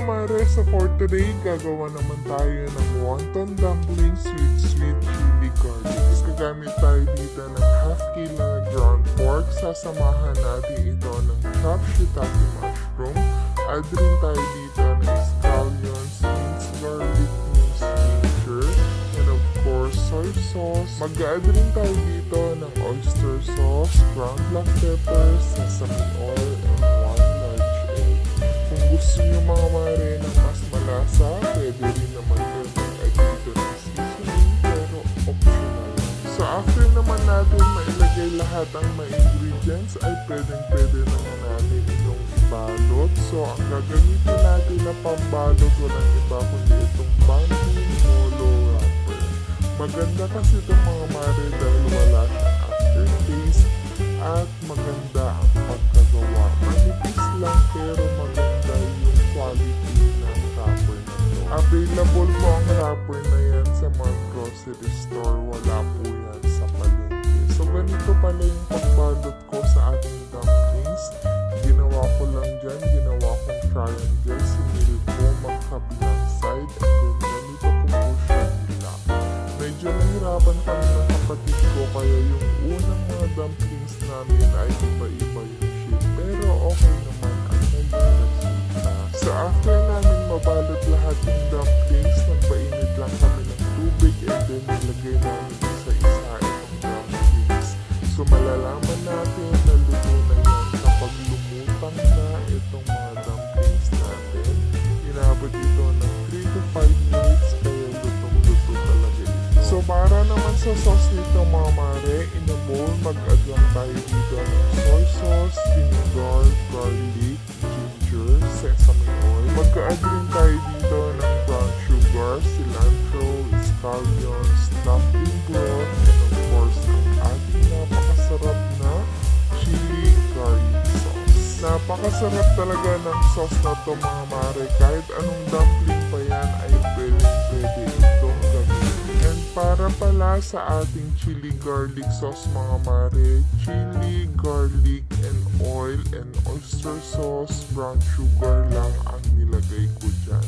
mare, so for today, gagawa naman tayo ng wonton dumplings with sweet chili garlic. Gagamit tayo dito ng half kilo na ground pork. Sasamahan natin ito ng chopped shiitake mushroom. Add rin tayo dito ng scallions, minced garlic, minced ginger, and of course, soy sauce. Mag-add rin tayo dito ng oyster sauce, ground black pepper, sesame oil, and 1 large egg. Kung gusto nyo mga mare ng mas malasa, pwede rin naman yun mag-add dito ng seasoning, pero optional. So after naman natin mailagay lahat ang mga ingredients, ay pwede naman natin itong ibalot. So ang gagamitin natin na pambalot, walang iba kundi itong bamboo molo wrapper. Maganda kasi itong mga mare dahil wala siyang aftertaste at maganda ang pagkagawa. Manipis lang pero maganda yung quality ng wrapper na ito. Available po ang wrapper na yan sa mga grocery store, wala po yan sa palengke. So ganito pala yung pagbalot ko sa ating dumplings. Ginawa ko lang dyan, ginawa kong triangle, sinil ko magkabilang side, and then ganito ko po siya nila. Medyo nahirapan kami ng kapatid ko, kaya yung unang mga dumplings namin ay iba-iba yung shape, pero okay naman ang naging resulta. So after namin mabalot lahat yung dumplings, nagpainit lang kami ng tubig, and then nilagay namin isa-isa itong dumplings. So malalaman natin na luto na yan kapag lumutang na itong mga dumplings natin. Inabot ito ng 3 to 5 minutes, kaya lutong-luto talaga ito. So para naman sa sauce nito mga mare, in a bowl, mag-add lang tayo dito ng soy sauce, vinegar, garlic, ginger, sesame oil. Mag-add rin tayo dito ng brown sugar, cilantro, scallions, dumpling broth, and of course, ang ating napakasarap na chili garlic sauce. Napakasarap talaga ng sauce na to mga mare. Kahit anong dumpling pa yan ay pwede itong gamitin. And para pala sa ating chili garlic sauce mga mare, chili, garlic, and oil, and oyster sauce, brown sugar lang ang nilagay ko dyan.